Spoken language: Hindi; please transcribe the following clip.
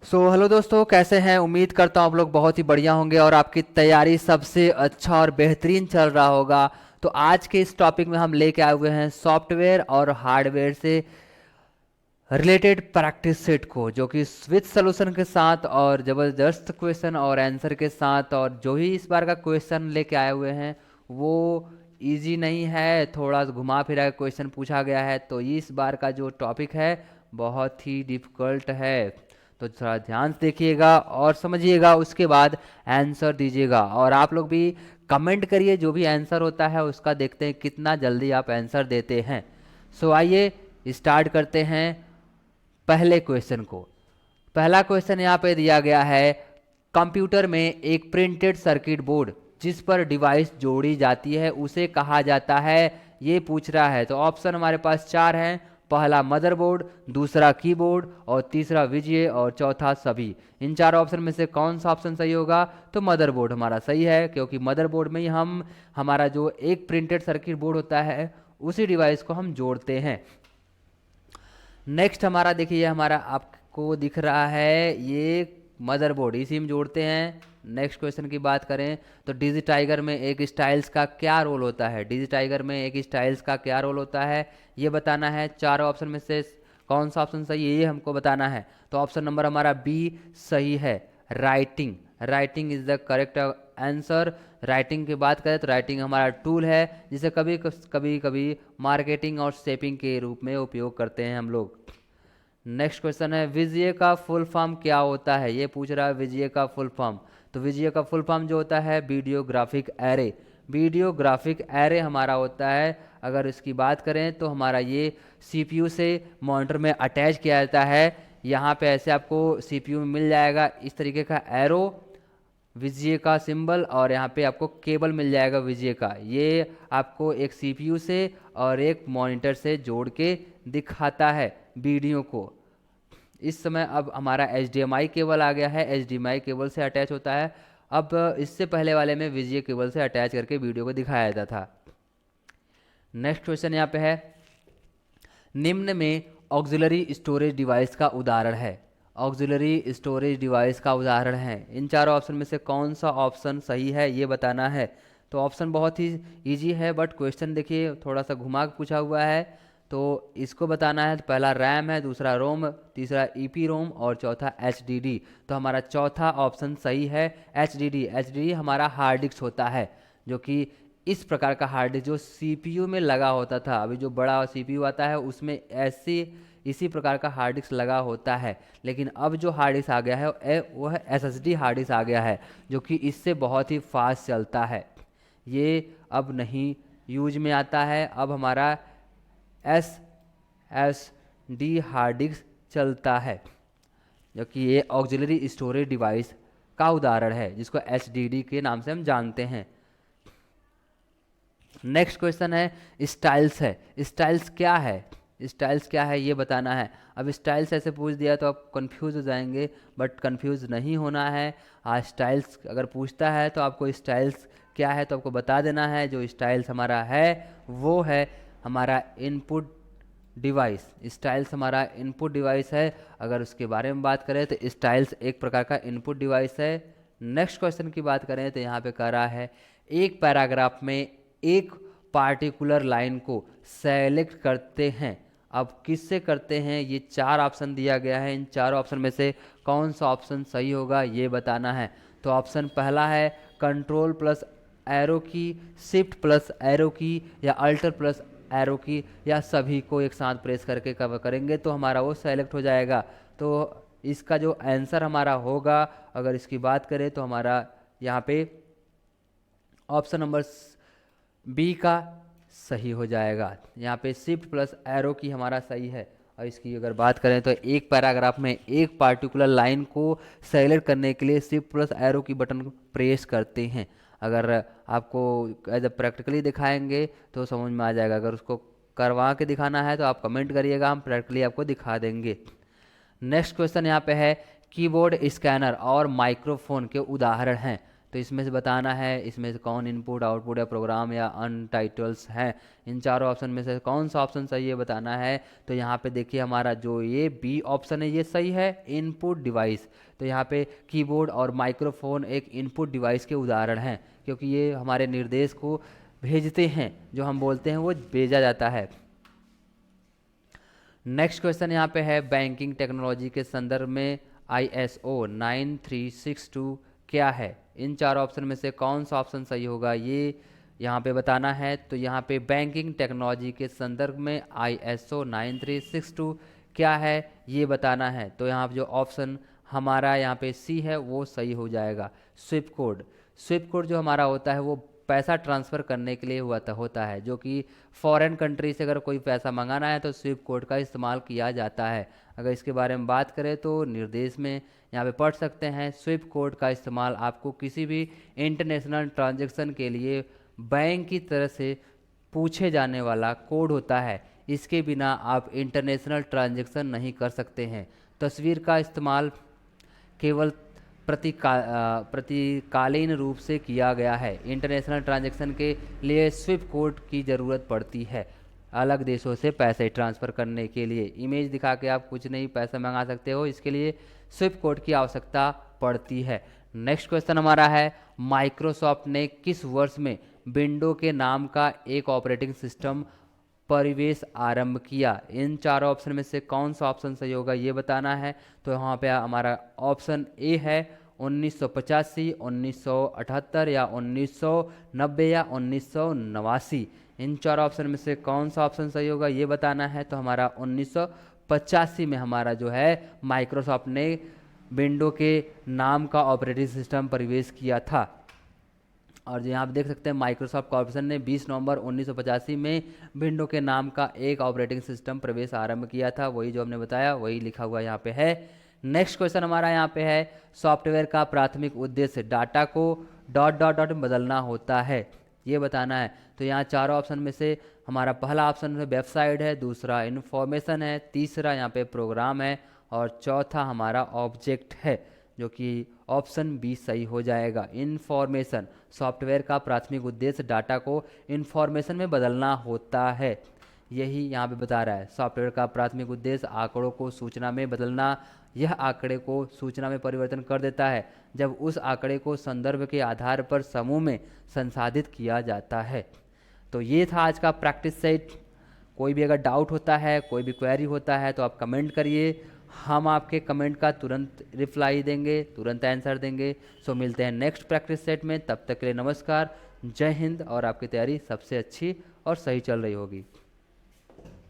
हेलो दोस्तों, कैसे हैं? उम्मीद करता हूँ आप लोग बहुत ही बढ़िया होंगे और आपकी तैयारी सबसे अच्छा और बेहतरीन चल रहा होगा। तो आज के इस टॉपिक में हम लेके आए हुए हैं सॉफ्टवेयर और हार्डवेयर से रिलेटेड प्रैक्टिस सेट को, जो कि स्विच सॉल्यूशन के साथ और ज़बरदस्त क्वेश्चन और आंसर के साथ। और जो ही इस बार का क्वेश्चन लेके आए हुए हैं वो इजी नहीं है, थोड़ा घुमा फिरा के क्वेश्चन पूछा गया है। तो इस बार का जो टॉपिक है बहुत ही डिफ़िकल्ट है। तो थोड़ा ध्यान से देखिएगा और समझिएगा, उसके बाद आंसर दीजिएगा। और आप लोग भी कमेंट करिए, जो भी आंसर होता है उसका देखते हैं कितना जल्दी आप आंसर देते हैं। आइए स्टार्ट करते हैं पहले क्वेश्चन को। पहला क्वेश्चन यहाँ पे दिया गया है, कंप्यूटर में एक प्रिंटेड सर्किट बोर्ड जिस पर डिवाइस जोड़ी जाती है उसे कहा जाता है, ये पूछ रहा है। तो ऑप्शन हमारे पास चार हैं। पहला मदरबोर्ड, दूसरा कीबोर्ड, और तीसरा विजय, और चौथा सभी। इन चार ऑप्शन में से कौन सा ऑप्शन सही होगा? तो मदरबोर्ड हमारा सही है, क्योंकि मदरबोर्ड में ही हम हमारा जो एक प्रिंटेड सर्किट बोर्ड होता है उसी डिवाइस को हम जोड़ते हैं। नेक्स्ट हमारा देखिए, हमारा आपको दिख रहा है ये मदरबोर्ड, इसी में जोड़ते हैं। नेक्स्ट क्वेश्चन की बात करें तो डिजी टाइगर में एक स्टाइल्स का क्या रोल होता है? डिजी टाइगर में एक स्टाइल्स का क्या रोल होता है ये बताना है। चारों ऑप्शन में से कौन सा ऑप्शन सही है ये हमको बताना है। तो ऑप्शन नंबर हमारा बी सही है, writing. Writing is the correct answer. Writing की बात करें तो राइटिंग हमारा टूल है जिसे कभी कभी कभी मार्केटिंग और शेपिंग के रूप में उपयोग करते हैं हम लोग। नेक्स्ट क्वेश्चन है, विजय का फुल फॉर्म क्या होता है? ये पूछ रहा है विजय का फुल फॉर्म। तो विजय का फुल फॉर्म जो होता है video graphic array. Video graphic array हमारा होता है। अगर इसकी बात करें तो हमारा ये सीपीयू से मॉनिटर में अटैच किया जाता है। यहाँ पे ऐसे आपको सीपीयू में मिल जाएगा इस तरीके का एरो, विजय का सिंबल, और यहाँ पे आपको केबल मिल जाएगा विजय का। ये आपको एक सीपीयू से और एक मॉनिटर से जोड़ के दिखाता है वीडियो को। इस समय अब हमारा HDMI केबल आ गया है, HDMI केबल से अटैच होता है। अब इससे पहले वाले में विजय केबल से अटैच करके वीडियो को दिखाया जाता था। नेक्स्ट क्वेश्चन यहाँ पे है, निम्न में ऑक्सिलरी स्टोरेज डिवाइस का उदाहरण है। ऑक्सिलरी स्टोरेज डिवाइस का उदाहरण है, इन चारों ऑप्शन में से कौन सा ऑप्शन सही है ये बताना है। तो ऑप्शन बहुत ही इजी है, बट क्वेश्चन देखिए थोड़ा सा घुमा के पूछा हुआ है। तो इसको बताना है तो पहला रैम है, दूसरा रोम, तीसरा ईपी रोम, और चौथा HDD। तो हमारा चौथा ऑप्शन सही है, HDD। HDD हमारा हार्ड डिस्क होता है, जो कि इस प्रकार का हार्ड डिस्क जो सीपीयू में लगा होता था। अभी जो बड़ा सीपीयू आता है उसमें ऐसी इसी प्रकार का हार्ड डिस्क लगा होता है। लेकिन अब जो हार्ड डिस्क आ गया है वो है SSD हार्ड डिस्क आ गया है, जो कि इससे बहुत ही फास्ट चलता है। ये अब नहीं यूज में आता है। अब हमारा SSD हार्ड डिस्क चलता है, जो कि ये ऑक्सिलरी स्टोरेज डिवाइस का उदाहरण है, जिसको HDD के नाम से हम जानते हैं। नेक्स्ट क्वेश्चन है, स्टाइल्स है। स्टाइल्स क्या है? स्टाइल्स क्या है ये बताना है। अब स्टाइल्स ऐसे पूछ दिया तो आप कंफ्यूज हो जाएंगे, बट कंफ्यूज नहीं होना है। आज स्टाइल्स अगर पूछता है तो आपको स्टाइल्स क्या है तो आपको बता देना है। जो स्टाइल्स हमारा है वो है हमारा इनपुट डिवाइस। स्टाइल्स हमारा इनपुट डिवाइस है। अगर उसके बारे में बात करें तो स्टाइल्स एक प्रकार का इनपुट डिवाइस है। नेक्स्ट क्वेश्चन की बात करें तो यहाँ पे कह रहा है, एक पैराग्राफ में एक पार्टिकुलर लाइन को सेलेक्ट करते हैं। अब किससे करते हैं? ये चार ऑप्शन दिया गया है, इन चारों ऑप्शन में से कौन सा ऑप्शन सही होगा ये बताना है। तो ऑप्शन पहला है कंट्रोल प्लस एरो की, शिफ्ट प्लस एरो की, या अल्टर प्लस एरो की, या सभी को एक साथ प्रेस करके कवर करेंगे तो हमारा वो सेलेक्ट हो जाएगा। तो इसका जो आंसर हमारा होगा, अगर इसकी बात करें तो हमारा यहाँ पे ऑप्शन नंबर बी का सही हो जाएगा। यहाँ पे शिफ्ट प्लस एरो की हमारा सही है। और इसकी अगर बात करें तो एक पैराग्राफ में एक पार्टिकुलर लाइन को सेलेक्ट करने के लिए शिफ्ट प्लस एरो की बटन को प्रेस करते हैं। अगर आपको एज प्रैक्टिकली दिखाएंगे तो समझ में आ जाएगा, अगर उसको करवा के दिखाना है तो आप कमेंट करिएगा, हम प्रैक्टिकली आपको दिखा देंगे। नेक्स्ट क्वेश्चन यहाँ पे है, कीबोर्ड, स्कैनर और माइक्रोफोन के उदाहरण हैं। तो इसमें से बताना है इसमें से कौन इनपुट आउटपुट या प्रोग्राम या अनटाइटल्स हैं। इन चारों ऑप्शन में से कौन सा ऑप्शन सही है बताना है। तो यहाँ पे देखिए हमारा जो ये बी ऑप्शन है ये सही है, इनपुट डिवाइस। तो यहाँ पे कीबोर्ड और माइक्रोफोन एक इनपुट डिवाइस के उदाहरण हैं, क्योंकि ये हमारे निर्देश को भेजते हैं, जो हम बोलते हैं वो भेजा जाता है। नेक्स्ट क्वेश्चन यहाँ पे है, बैंकिंग टेक्नोलॉजी के संदर्भ में ISO 9362 क्या है। इन चार ऑप्शन में से कौन सा ऑप्शन सही होगा ये यहाँ पे बताना है। तो यहाँ पे बैंकिंग टेक्नोलॉजी के संदर्भ में ISO 9362 क्या है ये बताना है। तो यहाँ पे जो ऑप्शन हमारा यहाँ पे सी है वो सही हो जाएगा। स्विफ्ट कोड, स्विफ्ट कोड जो हमारा होता है वो पैसा ट्रांसफ़र करने के लिए होता है, जो कि फॉरेन कंट्री से अगर कोई पैसा मंगाना है तो स्विफ्ट कोड का इस्तेमाल किया जाता है। अगर इसके बारे में बात करें तो निर्देश में यहाँ पे पढ़ सकते हैं, स्विफ्ट कोड का इस्तेमाल आपको किसी भी इंटरनेशनल ट्रांजैक्शन के लिए बैंक की तरफ से पूछे जाने वाला कोड होता है। इसके बिना आप इंटरनेशनल ट्रांजैक्शन नहीं कर सकते हैं। तस्वीर का इस्तेमाल केवल प्रतिकालीन रूप से किया गया है। इंटरनेशनल ट्रांजैक्शन के लिए स्विफ्ट कोड की ज़रूरत पड़ती है, अलग देशों से पैसे ट्रांसफ़र करने के लिए। इमेज दिखा के आप कुछ नहीं पैसा मंगा सकते हो, इसके लिए स्विफ्ट कोड की आवश्यकता पड़ती है। नेक्स्ट क्वेश्चन हमारा है, माइक्रोसॉफ्ट ने किस वर्ष में विंडो के नाम का एक ऑपरेटिंग सिस्टम परिवेश आरंभ किया। इन चारों ऑप्शन में से कौन सा ऑप्शन सही होगा ये बताना है। तो यहाँ पे हमारा ऑप्शन ए है 1985, 1978 या 1990 या 1989। इन चार ऑप्शन में से कौन सा ऑप्शन सही होगा ये बताना है। तो हमारा 1985 में हमारा जो है माइक्रोसॉफ्ट ने विंडो के नाम का ऑपरेटिंग सिस्टम परिवेश किया था। और यहाँ आप देख सकते हैं माइक्रोसॉफ्ट कॉर्पोरेशन ने 20 नवंबर 1985 में विंडो के नाम का एक ऑपरेटिंग सिस्टम प्रवेश आरंभ किया था। वही जो हमने बताया वही लिखा हुआ यहाँ पे है। नेक्स्ट क्वेश्चन हमारा यहाँ पे है, सॉफ्टवेयर का प्राथमिक उद्देश्य डाटा को ... में बदलना होता है, ये बताना है। तो यहाँ चारों ऑप्शन में से हमारा पहला ऑप्शन है वेबसाइट है, दूसरा इन्फॉर्मेशन है, तीसरा यहाँ पे प्रोग्राम है और चौथा हमारा ऑब्जेक्ट है, जो कि ऑप्शन बी सही हो जाएगा। इन्फॉर्मेशन, सॉफ्टवेयर का प्राथमिक उद्देश्य डाटा को इन्फॉर्मेशन में बदलना होता है, यही यहाँ पे बता रहा है। सॉफ्टवेयर का प्राथमिक उद्देश्य आंकड़ों को सूचना में बदलना। यह आंकड़े को सूचना में परिवर्तन कर देता है जब उस आंकड़े को संदर्भ के आधार पर समूह में संसाधित किया जाता है। तो ये था आज का प्रैक्टिस सेट। कोई भी अगर डाउट होता है, कोई भी क्वेरी होता है तो आप कमेंट करिए, हम आपके कमेंट का तुरंत रिप्लाई देंगे, तुरंत आंसर देंगे। सो मिलते हैं नेक्स्ट प्रैक्टिस सेट में, तब तक के लिए नमस्कार, जय हिंद। और आपकी तैयारी सबसे अच्छी और सही चल रही होगी।